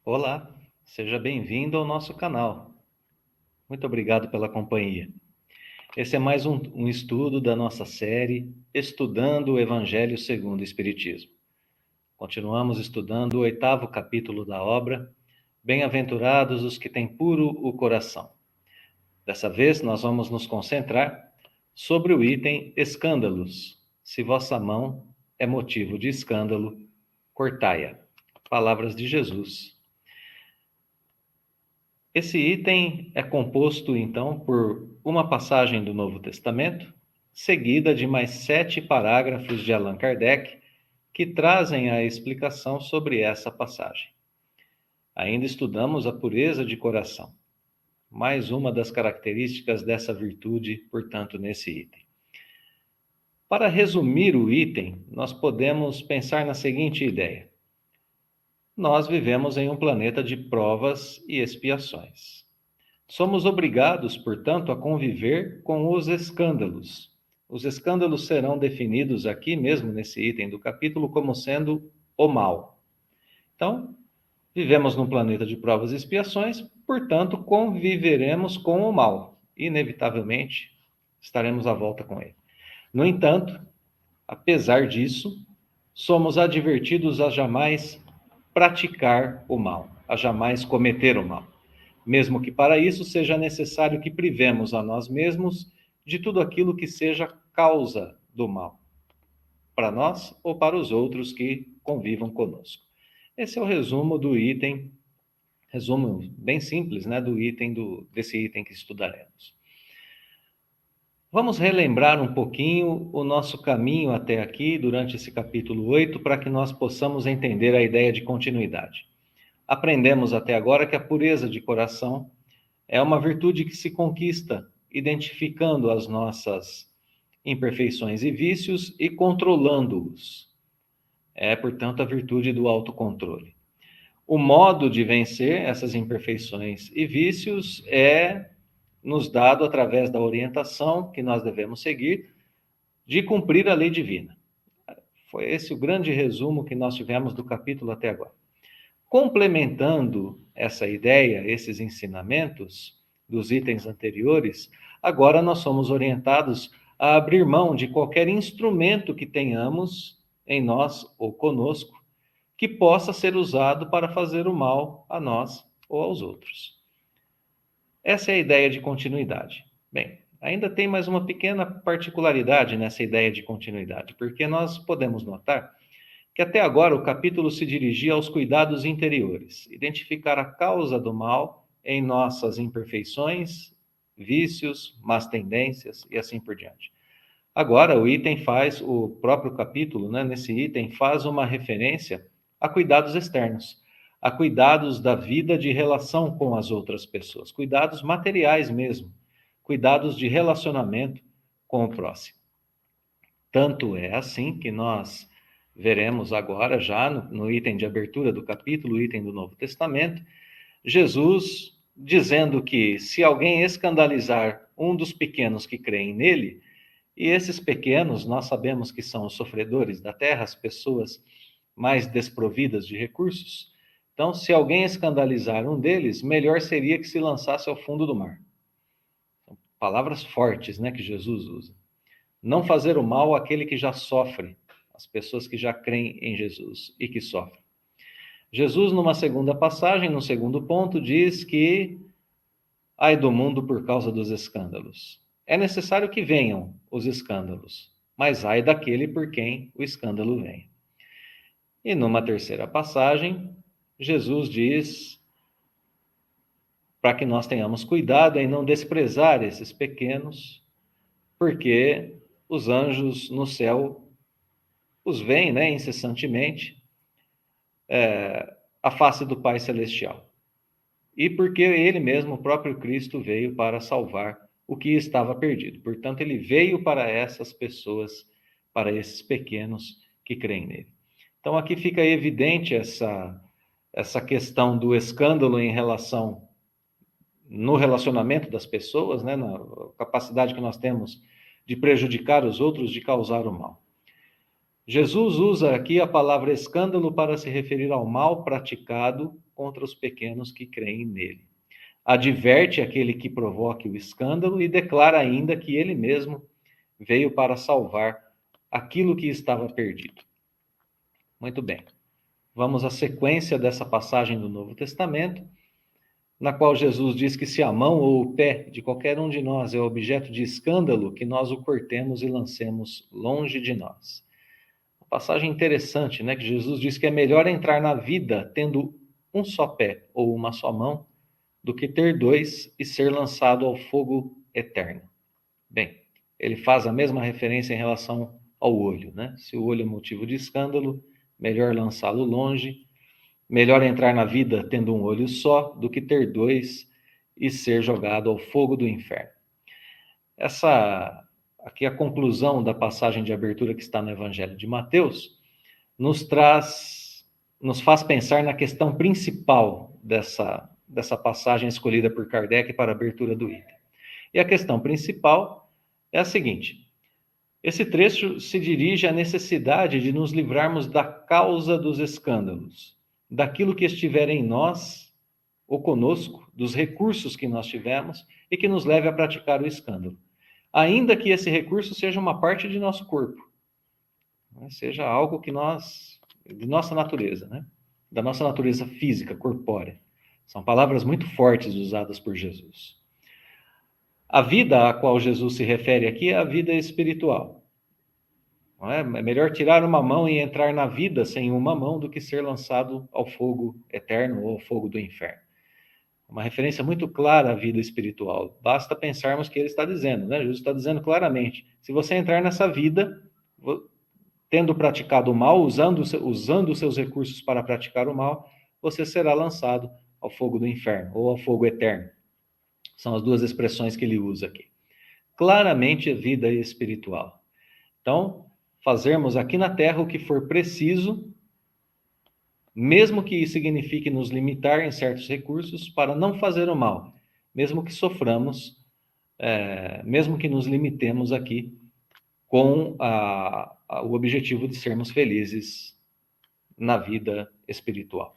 Olá, seja bem-vindo ao nosso canal. Muito obrigado pela companhia. Esse é mais um estudo da nossa série Estudando o Evangelho segundo o Espiritismo. Continuamos estudando o 8º capítulo da obra Bem-aventurados os que têm puro o coração. Dessa vez, nós vamos nos concentrar sobre o item escândalos. Se vossa mão é motivo de escândalo, cortai-a. Palavras de Jesus. Esse item é composto, então, por uma passagem do Novo Testamento, seguida de mais 7 parágrafos de Allan Kardec, que trazem a explicação sobre essa passagem. Ainda estudamos a pureza de coração, mais uma das características dessa virtude, portanto, nesse item. Para resumir o item, nós podemos pensar na seguinte ideia: nós vivemos em um planeta de provas e expiações. Somos obrigados, portanto, a conviver com os escândalos. Os escândalos serão definidos aqui mesmo nesse item do capítulo como sendo o mal. Então, vivemos num planeta de provas e expiações, portanto, conviveremos com o mal. Inevitavelmente, estaremos à volta com ele. No entanto, apesar disso, somos advertidos a jamais praticar o mal, a jamais cometer o mal, mesmo que para isso seja necessário que privemos a nós mesmos de tudo aquilo que seja causa do mal, para nós ou para os outros que convivam conosco. Esse é o resumo do item, resumo bem simples, né, desse item que estudaremos. Vamos relembrar um pouquinho o nosso caminho até aqui, durante esse capítulo 8, para que nós possamos entender a ideia de continuidade. Aprendemos até agora que a pureza de coração é uma virtude que se conquista identificando as nossas imperfeições e vícios e controlando-os. É, portanto, a virtude do autocontrole. O modo de vencer essas imperfeições e vícios é nos dado através da orientação que nós devemos seguir de cumprir a lei divina. Foi esse o grande resumo que nós tivemos do capítulo até agora. Complementando essa ideia, esses ensinamentos dos itens anteriores, agora nós somos orientados a abrir mão de qualquer instrumento que tenhamos em nós ou conosco que possa ser usado para fazer o mal a nós ou aos outros. Essa é a ideia de continuidade. Bem, ainda tem mais uma pequena particularidade nessa ideia de continuidade, porque nós podemos notar que até agora o capítulo se dirigia aos cuidados interiores, identificar a causa do mal em nossas imperfeições, vícios, más tendências e assim por diante. Agora, o próprio capítulo, né, nesse item, faz uma referência a cuidados externos, a cuidados da vida de relação com as outras pessoas, cuidados materiais mesmo, cuidados de relacionamento com o próximo. Tanto é assim que nós veremos agora, já no item de abertura do capítulo, o item do Novo Testamento, Jesus dizendo que se alguém escandalizar um dos pequenos que creem nele, e esses pequenos nós sabemos que são os sofredores da terra, as pessoas mais desprovidas de recursos, então se alguém escandalizar um deles, melhor seria que se lançasse ao fundo do mar. São palavras fortes, né, que Jesus usa. Não fazer o mal àquele que já sofre, as pessoas que já creem em Jesus e que sofrem. Jesus, numa segunda passagem, no segundo ponto, diz que ai do mundo por causa dos escândalos. É necessário que venham os escândalos, mas ai daquele por quem o escândalo vem. E numa terceira passagem, Jesus diz para que nós tenhamos cuidado em não desprezar esses pequenos, porque os anjos no céu os veem, né, incessantemente, a face do Pai Celestial. E porque ele mesmo, o próprio Cristo, veio para salvar o que estava perdido. Portanto, ele veio para essas pessoas, para esses pequenos que creem nele. Então, aqui fica evidente essa questão do escândalo em relação no relacionamento das pessoas, né, na capacidade que nós temos de prejudicar os outros, de causar o mal. Jesus usa aqui a palavra escândalo para se referir ao mal praticado contra os pequenos que creem nele. Adverte aquele que provoque o escândalo e declara ainda que ele mesmo veio para salvar aquilo que estava perdido. Muito bem. Vamos à sequência dessa passagem do Novo Testamento, na qual Jesus diz que se a mão ou o pé de qualquer um de nós é objeto de escândalo, que nós o cortemos e lancemos longe de nós. Uma passagem interessante, né? Que Jesus diz que é melhor entrar na vida tendo um só pé ou uma só mão, do que ter dois e ser lançado ao fogo eterno. Bem, ele faz a mesma referência em relação ao olho, né? Se o olho é motivo de escândalo, melhor lançá-lo longe. Melhor entrar na vida tendo um olho só do que ter dois e ser jogado ao fogo do inferno. Essa aqui é a conclusão da passagem de abertura que está no Evangelho de Mateus, nos faz pensar na questão principal dessa passagem escolhida por Kardec para a abertura do item. E a questão principal é a seguinte: esse trecho se dirige à necessidade de nos livrarmos da causa dos escândalos, daquilo que estiver em nós ou conosco, dos recursos que nós tivemos e que nos leve a praticar o escândalo. Ainda que esse recurso seja uma parte de nosso corpo, né? Seja algo de nossa natureza, né? Da nossa natureza física, corpórea. São palavras muito fortes usadas por Jesus. A vida a qual Jesus se refere aqui é a vida espiritual. Não é? É melhor tirar uma mão e entrar na vida sem uma mão do que ser lançado ao fogo eterno ou ao fogo do inferno. Uma referência muito clara à vida espiritual. Basta pensarmos que ele está dizendo, né? Jesus está dizendo claramente: se você entrar nessa vida, tendo praticado o mal, usando os seus recursos para praticar o mal, você será lançado ao fogo do inferno ou ao fogo eterno. São as duas expressões que ele usa aqui. Claramente, vida espiritual. Então, fazermos aqui na Terra o que for preciso, mesmo que isso signifique nos limitar em certos recursos, para não fazer o mal, mesmo que soframos, mesmo que nos limitemos aqui com o objetivo de sermos felizes na vida espiritual.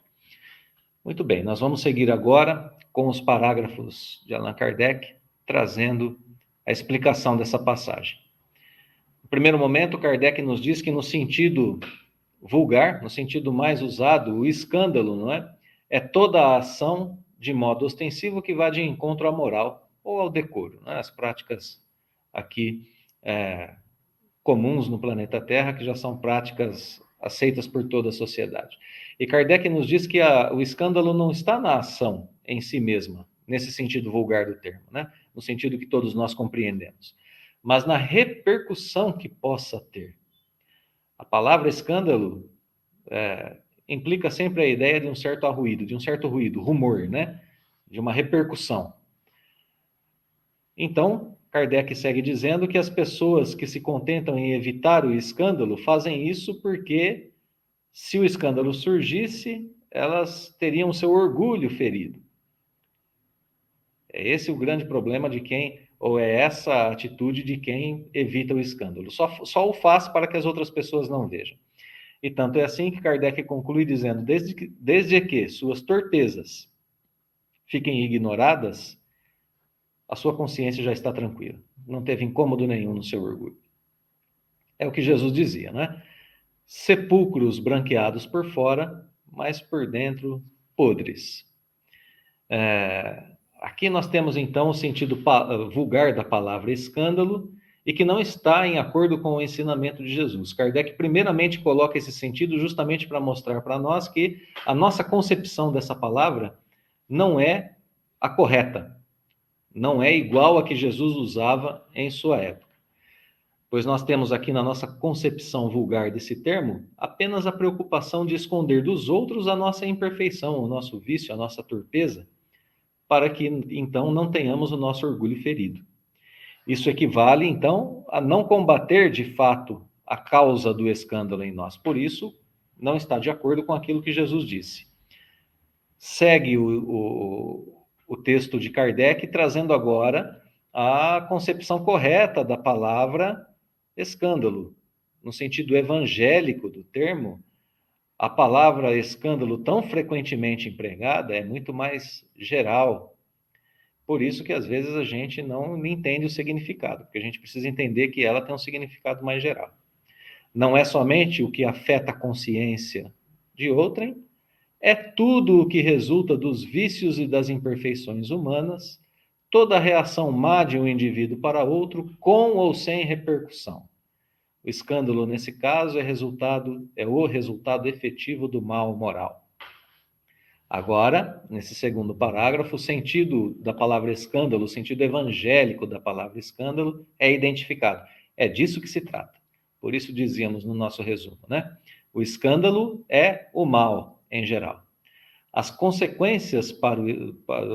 Muito bem, nós vamos seguir agora com os parágrafos de Allan Kardec, trazendo a explicação dessa passagem. No primeiro momento, Kardec nos diz que no sentido vulgar, no sentido mais usado, o escândalo, não é? É toda a ação de modo ostensivo que vá de encontro à moral ou ao decoro, né? As práticas aqui comuns no planeta Terra, que já são práticas aceitas por toda a sociedade. E Kardec nos diz que o escândalo não está na ação em si mesma, nesse sentido vulgar do termo, né? No sentido que todos nós compreendemos, mas na repercussão que possa ter. A palavra escândalo implica sempre a ideia de um certo ruído, rumor, né? De uma repercussão. Então, Kardec segue dizendo que as pessoas que se contentam em evitar o escândalo fazem isso porque, se o escândalo surgisse, elas teriam seu orgulho ferido. É esse o grande problema ou é essa a atitude de quem evita o escândalo. Só o faz para que as outras pessoas não vejam. E tanto é assim que Kardec conclui dizendo: desde que suas torpezas fiquem ignoradas, a sua consciência já está tranquila. Não teve incômodo nenhum no seu orgulho. É o que Jesus dizia, né? Sepulcros branqueados por fora, mas por dentro podres. Aqui nós temos então o sentido vulgar da palavra escândalo e que não está em acordo com o ensinamento de Jesus. Kardec primeiramente coloca esse sentido justamente para mostrar para nós que a nossa concepção dessa palavra não é a correta, não é igual a que Jesus usava em sua época. Pois nós temos aqui na nossa concepção vulgar desse termo apenas a preocupação de esconder dos outros a nossa imperfeição, o nosso vício, a nossa torpeza, para que então não tenhamos o nosso orgulho ferido. Isso equivale então a não combater de fato a causa do escândalo em nós. Por isso, não está de acordo com aquilo que Jesus disse. Segue o texto de Kardec, trazendo agora a concepção correta da palavra escândalo, no sentido evangélico do termo, a palavra escândalo tão frequentemente empregada é muito mais geral. Por isso que às vezes a gente não entende o significado, porque a gente precisa entender que ela tem um significado mais geral. Não é somente o que afeta a consciência de outrem, é tudo o que resulta dos vícios e das imperfeições humanas, toda reação má de um indivíduo para outro, com ou sem repercussão. O escândalo, nesse caso, é o resultado efetivo do mal moral. Agora, nesse segundo parágrafo, o sentido da palavra escândalo, o sentido evangélico da palavra escândalo é identificado. É disso que se trata. Por isso dizíamos no nosso resumo, né? O escândalo é o mal, em geral. As consequências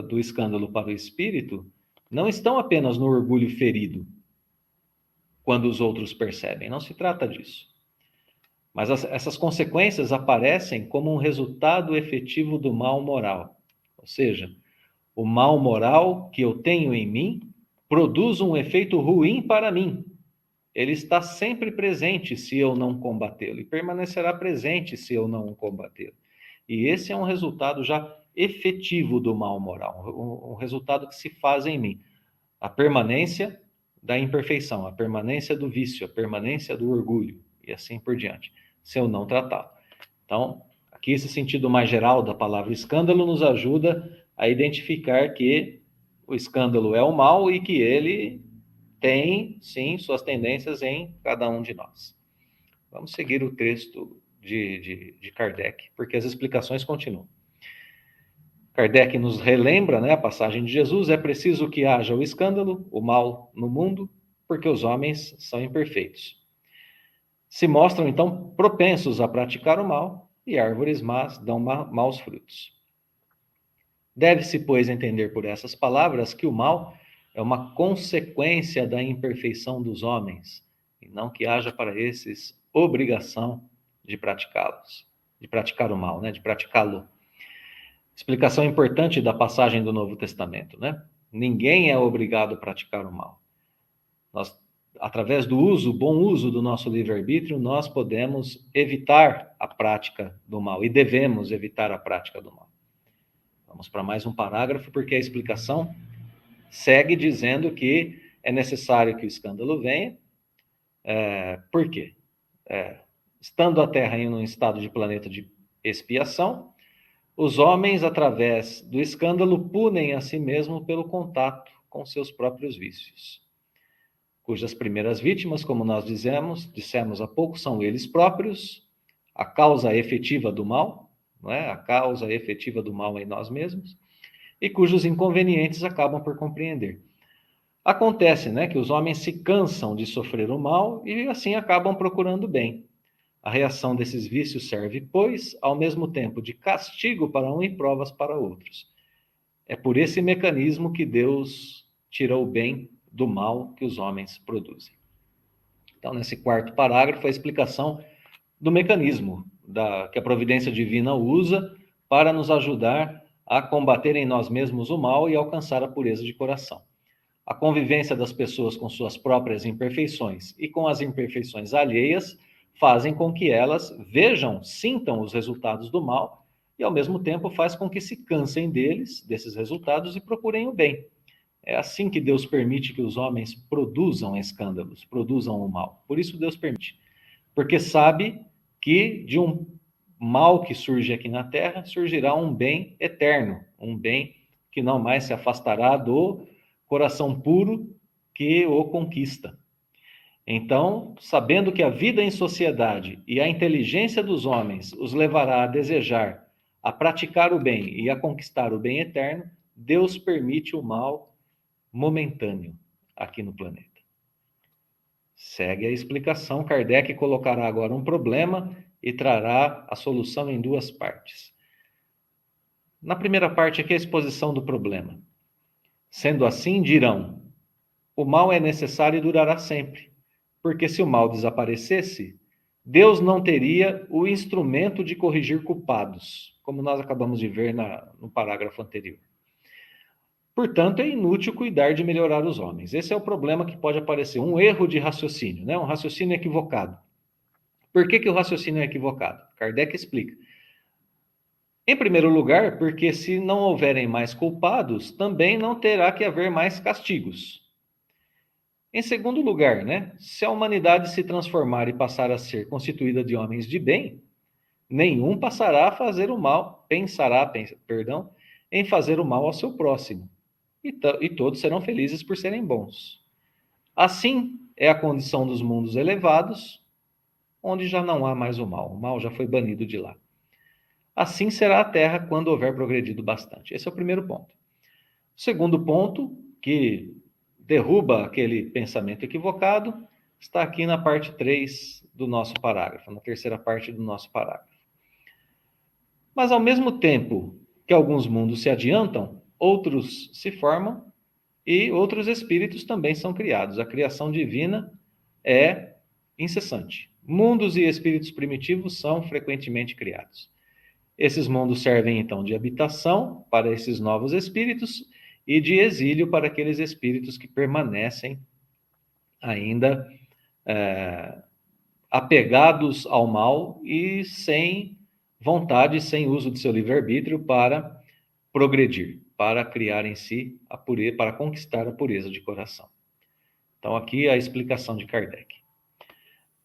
do escândalo para o espírito não estão apenas no orgulho ferido, quando os outros percebem. Não se trata disso. Mas essas consequências aparecem como um resultado efetivo do mal moral. Ou seja, o mal moral que eu tenho em mim produz um efeito ruim para mim. Ele está sempre presente se eu não combatê-lo, e permanecerá presente se eu não o combatê-lo. E esse é um resultado já efetivo do mal moral, um resultado que se faz em mim. A permanência da imperfeição, a permanência do vício, a permanência do orgulho, e assim por diante, se eu não tratá-lo. Então, aqui esse sentido mais geral da palavra escândalo nos ajuda a identificar que o escândalo é o mal e que ele tem, sim, suas tendências em cada um de nós. Vamos seguir o texto de Kardec, porque as explicações continuam. Kardec nos relembra, né, a passagem de Jesus: é preciso que haja o escândalo, o mal no mundo, porque os homens são imperfeitos. Se mostram, então, propensos a praticar o mal, e árvores más dão maus frutos. Deve-se, pois, entender por essas palavras que o mal é uma consequência da imperfeição dos homens, e não que haja para esses obrigação de praticá-los, de praticar o mal, né, de praticá-lo. Explicação importante da passagem do Novo Testamento, né? Ninguém é obrigado a praticar o mal. Nós, através do bom uso do nosso livre-arbítrio, nós podemos evitar a prática do mal e devemos evitar a prática do mal. Vamos para mais um parágrafo, porque a explicação segue dizendo que é necessário que o escândalo venha. Por quê? Estando a Terra em um estado de planeta de expiação, os homens, através do escândalo, punem a si mesmo pelo contato com seus próprios vícios, cujas primeiras vítimas, como nós dissemos há pouco, são eles próprios, a causa efetiva do mal, não é? A causa efetiva do mal em nós mesmos, e cujos inconvenientes acabam por compreender. Acontece, né, que os homens se cansam de sofrer o mal e assim acabam procurando o bem. A reação desses vícios serve, pois, ao mesmo tempo de castigo para um e provas para outros. É por esse mecanismo que Deus tira o bem do mal que os homens produzem. Então, nesse quarto parágrafo, a explicação do mecanismo que a providência divina usa para nos ajudar a combater em nós mesmos o mal e alcançar a pureza de coração. A convivência das pessoas com suas próprias imperfeições e com as imperfeições alheias fazem com que elas vejam, sintam os resultados do mal e, ao mesmo tempo, faz com que se cansem desses resultados, e procurem o bem. É assim que Deus permite que os homens produzam escândalos, produzam o mal. Por isso Deus permite. Porque sabe que de um mal que surge aqui na Terra, surgirá um bem eterno, um bem que não mais se afastará do coração puro que o conquista. Então, sabendo que a vida em sociedade e a inteligência dos homens os levará a desejar, a praticar o bem e a conquistar o bem eterno, Deus permite o mal momentâneo aqui no planeta. Segue a explicação. Kardec colocará agora um problema e trará a solução em duas partes. Na primeira parte aqui, a exposição do problema. Sendo assim, dirão: o mal é necessário e durará sempre, porque se o mal desaparecesse, Deus não teria o instrumento de corrigir culpados, como nós acabamos de ver no parágrafo anterior. Portanto, é inútil cuidar de melhorar os homens. Esse é o problema que pode aparecer, um erro de raciocínio, né? Um raciocínio equivocado. Por que o raciocínio é equivocado? Kardec explica. Em primeiro lugar, porque se não houverem mais culpados, também não terá que haver mais castigos. Em segundo lugar, né, se a humanidade se transformar e passar a ser constituída de homens de bem, nenhum passará a fazer o mal, perdão, em fazer o mal ao seu próximo. E todos serão felizes por serem bons. Assim é a condição dos mundos elevados, onde já não há mais o mal. O mal já foi banido de lá. Assim será a Terra quando houver progredido bastante. Esse é o primeiro ponto. O segundo ponto, que derruba aquele pensamento equivocado, está aqui na parte 3 do nosso parágrafo, na terceira parte do nosso parágrafo. Mas, ao mesmo tempo que alguns mundos se adiantam, outros se formam e outros espíritos também são criados. A criação divina é incessante. Mundos e espíritos primitivos são frequentemente criados. Esses mundos servem, então, de habitação para esses novos espíritos e de exílio para aqueles espíritos que permanecem ainda apegados ao mal e sem vontade, sem uso de seu livre-arbítrio para progredir, para criar em si a pureza, para conquistar a pureza de coração. Então, aqui a explicação de Kardec.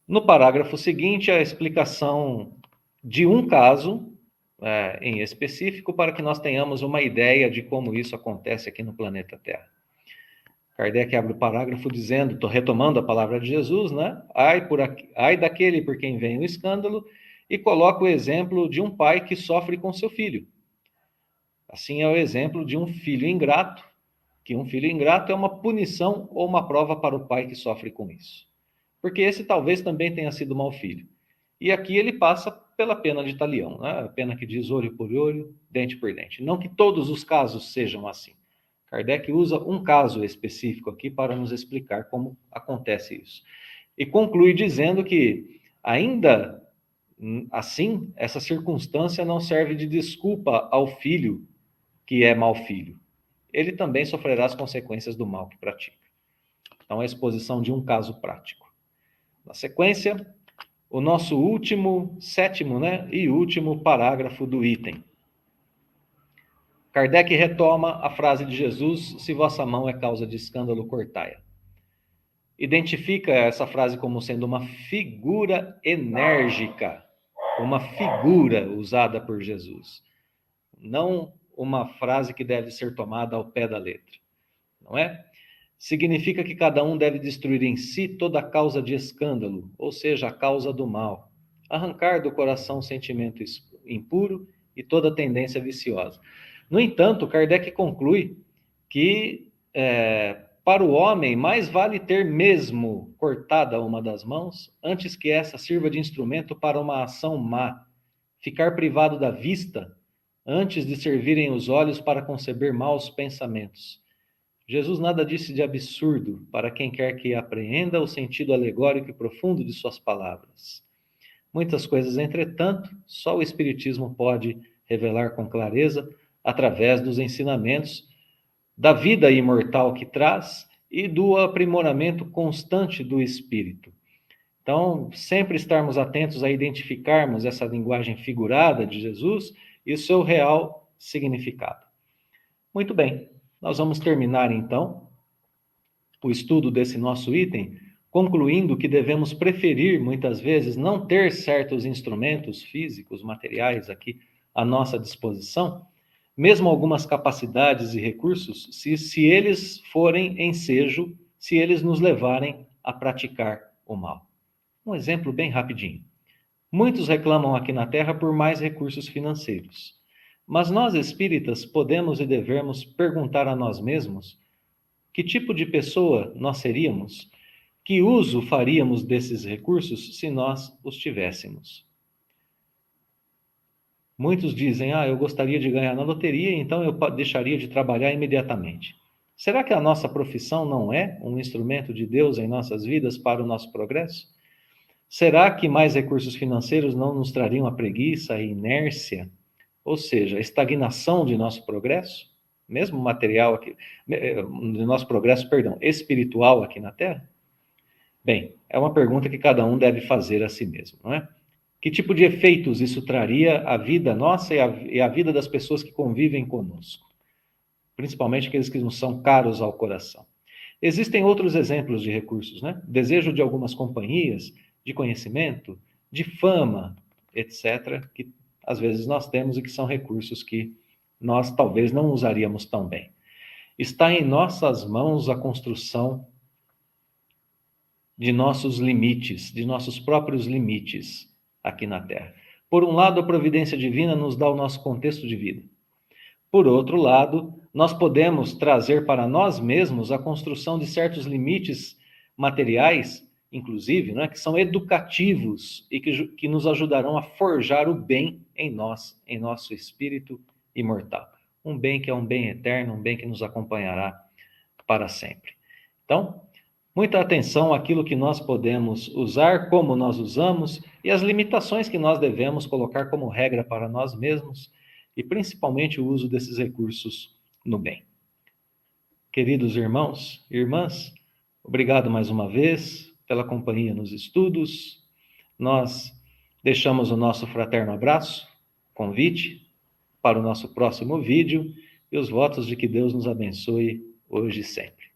No parágrafo seguinte, a explicação de um caso em específico, para que nós tenhamos uma ideia de como isso acontece aqui no planeta Terra. Kardec abre o parágrafo dizendo, estou retomando a palavra de Jesus, né? Ai daquele por quem vem o escândalo, e coloca o exemplo de um pai que sofre com seu filho. Assim é o exemplo de um filho ingrato, que um filho ingrato é uma punição ou uma prova para o pai que sofre com isso. Porque esse talvez também tenha sido mau filho. E aqui ele passa pela pena de talião, né? A pena que diz olho por olho, dente por dente. Não que todos os casos sejam assim. Kardec usa um caso específico aqui para nos explicar como acontece isso. E conclui dizendo que, ainda assim, essa circunstância não serve de desculpa ao filho que é mau filho. Ele também sofrerá as consequências do mal que pratica. Então, a exposição de um caso prático. Na sequência, o nosso sétimo, e último parágrafo do item. Kardec retoma a frase de Jesus, se vossa mão é causa de escândalo, cortai-a. Identifica essa frase como sendo uma figura enérgica, uma figura usada por Jesus. Não uma frase que deve ser tomada ao pé da letra, não é? Significa que cada um deve destruir em si toda causa de escândalo, ou seja, a causa do mal. Arrancar do coração o sentimento impuro e toda tendência viciosa. No entanto, Kardec conclui que para o homem mais vale ter mesmo cortada uma das mãos, antes que essa sirva de instrumento para uma ação má. Ficar privado da vista, antes de servirem os olhos para conceber maus pensamentos. Jesus nada disse de absurdo para quem quer que apreenda o sentido alegórico e profundo de suas palavras. Muitas coisas, entretanto, só o Espiritismo pode revelar com clareza através dos ensinamentos da vida imortal que traz e do aprimoramento constante do espírito. Então, sempre estarmos atentos a identificarmos essa linguagem figurada de Jesus e o seu real significado. Muito bem. Nós vamos terminar, então, o estudo desse nosso item, concluindo que devemos preferir, muitas vezes, não ter certos instrumentos físicos, materiais aqui à nossa disposição, mesmo algumas capacidades e recursos, se eles forem ensejo, se eles nos levarem a praticar o mal. Um exemplo bem rapidinho. Muitos reclamam aqui na Terra por mais recursos financeiros. Mas nós espíritas podemos e devemos perguntar a nós mesmos que tipo de pessoa nós seríamos, que uso faríamos desses recursos se nós os tivéssemos. Muitos dizem, eu gostaria de ganhar na loteria, então eu deixaria de trabalhar imediatamente. Será que a nossa profissão não é um instrumento de Deus em nossas vidas para o nosso progresso? Será que mais recursos financeiros não nos trariam a preguiça, a inércia, ou seja, a estagnação de nosso progresso, mesmo material aqui, de nosso progresso, espiritual aqui na Terra? Bem, é uma pergunta que cada um deve fazer a si mesmo, não é? Que tipo de efeitos isso traria à vida nossa e à vida das pessoas que convivem conosco? Principalmente aqueles que nos são caros ao coração. Existem outros exemplos de recursos, né? Desejo de algumas companhias, de conhecimento, de fama, etc., que às vezes nós temos e que são recursos que nós talvez não usaríamos tão bem. Está em nossas mãos a construção de nossos limites, de nossos próprios limites aqui na Terra. Por um lado, a providência divina nos dá o nosso contexto de vida. Por outro lado, nós podemos trazer para nós mesmos a construção de certos limites materiais, inclusive, né, que são educativos e que nos ajudarão a forjar o bem em nós, em nosso espírito imortal. Um bem que é um bem eterno, um bem que nos acompanhará para sempre. Então, muita atenção àquilo que nós podemos usar, como nós usamos e as limitações que nós devemos colocar como regra para nós mesmos e principalmente o uso desses recursos no bem. Queridos irmãos e irmãs, obrigado mais uma vez pela companhia nos estudos. Nós deixamos o nosso fraterno abraço, convite para o nosso próximo vídeo e os votos de que Deus nos abençoe hoje e sempre.